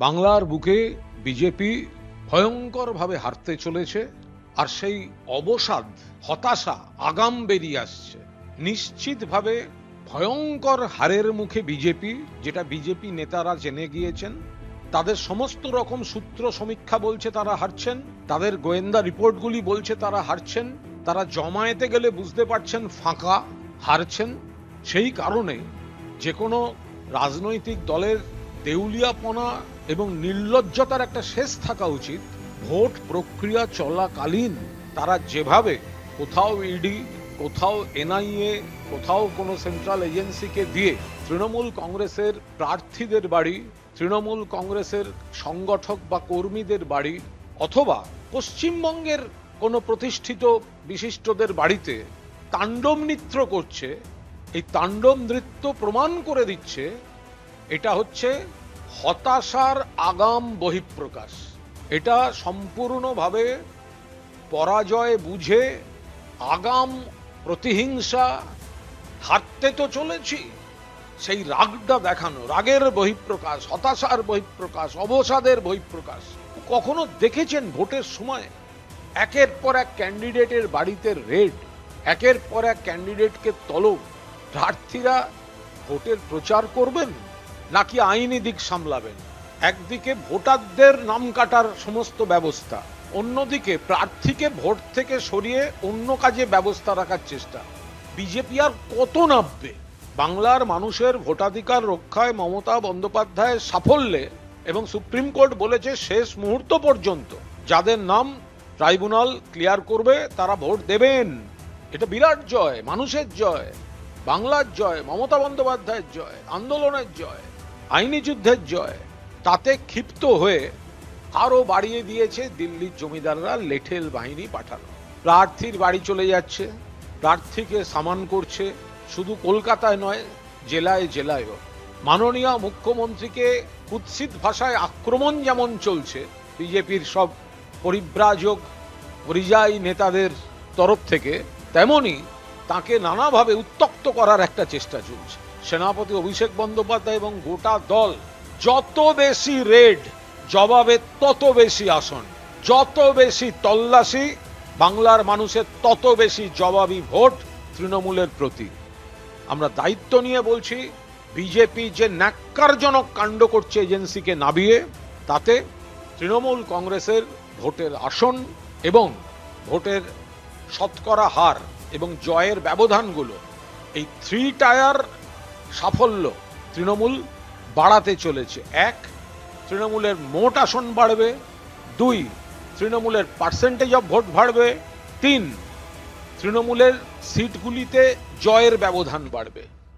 বাংলার বুকে বিজেপি ভয়ঙ্করভাবে হারতে চলেছে, আর সেই অবসাদ, হতাশা আগাম বেরিয়ে আসছে। নিশ্চিতভাবে ভয়ঙ্কর হারের মুখে বিজেপি, যেটা বিজেপি নেতারা জেনে গিয়েছেন। তাদের সমস্ত রকম সূত্র সমীক্ষা বলছে তারা হারছেন, তাদের গোয়েন্দা রিপোর্টগুলি বলছে তারা হারছেন, তারা জমায়েতে গেলে বুঝতে পারছেন ফাঁকা, হারছেন। সেই কারণে যে কোনো রাজনৈতিক দলের দেউলিয়াপনা এবং নির্লজ্জতার একটা শেষ থাকা উচিত। ভোট প্রক্রিয়া চলাকালীন তারা যেভাবে কোথাও ইডি, কোথাও এনআইএ, কোথাও কোনো সেন্ট্রাল এজেন্সিকে দিয়ে তৃণমূল কংগ্রেসের প্রার্থীদের বাড়ি, তৃণমূল কংগ্রেসের সংগঠক বা কর্মীদের বাড়ি, অথবা পশ্চিমবঙ্গের কোনো প্রতিষ্ঠিত বিশিষ্টদের বাড়িতে তাণ্ডব নৃত্য করছে, এই তাণ্ডব নৃত্য প্রমাণ করে দিচ্ছে এটা হচ্ছে হতাশার আগাম বহিঃপ্রকাশ। এটা সম্পূর্ণভাবে পরাজয় বুঝে আগাম প্রতিহিংসা, হারতে তো চলেছি সেই রাগটা দেখানো, রাগের বহিঃপ্রকাশ, হতাশার বহিঃপ্রকাশ, অবসাদের বহিঃপ্রকাশ। কখনো দেখেছেন ভোটের সময় একের পর এক ক্যান্ডিডেটের বাড়িতে রেড, একের পর এক ক্যান্ডিডেটকে তলব? প্রার্থীরা ভোটের প্রচার করবেন নাকি আইনি দিক সামলাবেন? একদিকে ভোটারদের নাম কাটার সমস্ত ব্যবস্থা, অন্যদিকে প্রার্থীকে ভোট থেকে সরিয়ে অন্য কাজে ব্যবস্থা রাখার চেষ্টা। বিজেপি আর কত নামবে? বাংলার মানুষের ভোটাধিকার রক্ষায় মমতা বন্দ্যোপাধ্যায়ের সাফল্যে, এবং সুপ্রিম কোর্ট বলেছে শেষ মুহূর্ত পর্যন্ত যাদের নাম ট্রাইব্যুনাল ক্লিয়ার করবে তারা ভোট দেবেন। এটা বিরাট জয়, মানুষের জয়, বাংলার জয়, মমতা বন্দ্যোপাধ্যায়ের জয়, আন্দোলনের জয়, আইনি যুদ্ধের জয়। তাতে ক্ষিপ্ত হয়ে আরো বাড়িয়ে দিয়েছে দিল্লির জমিদাররা লেঠেল বাহিনী পাঠানো। প্রার্থীর বাড়ি চলে যাচ্ছে, প্রার্থীকে সামান করছে, শুধু কলকাতায় নয়, জেলায় জেলায়ও। মাননীয় মুখ্যমন্ত্রীকে কুৎসিত ভাষায় আক্রমণ যেমন চলছে বিজেপির সব পরিব্রাজক পরিযায়ী নেতাদের তরফ থেকে, তেমনি তাকে নানাভাবে উত্তক্ত করার একটা চেষ্টা চলছে। সেনাপতি অভিষেক বন্দ্যোপাধ্যায় এবং গোটা দল যত বেশি রেড, জবাবে তত বেশি আসন, যত বেশি তল্লাশি, বাংলার মানুষের তত বেশি জবাবি ভোট তৃণমূলের প্রতি। আমরা দায়িত্ব নিয়ে বলছি, বিজেপি যে ন্যাক্কারজনক কাণ্ড করছে এজেন্সিকে নাবিয়ে, তাতে তৃণমূল কংগ্রেসের ভোটের আসন এবং ভোটের শতকরা হার এবং জয়ের ব্যবধানগুলো, এই 3 টায়ার সাফল্য তৃণমূল বাড়াতে চলেছে। 1, তৃণমূলের মোট আসন বাড়বে। 2, তৃণমূলের পার্সেন্টেজ অফ ভোট বাড়বে। 3, তৃণমূলের সিটগুলিতে জয়ের ব্যবধান বাড়বে।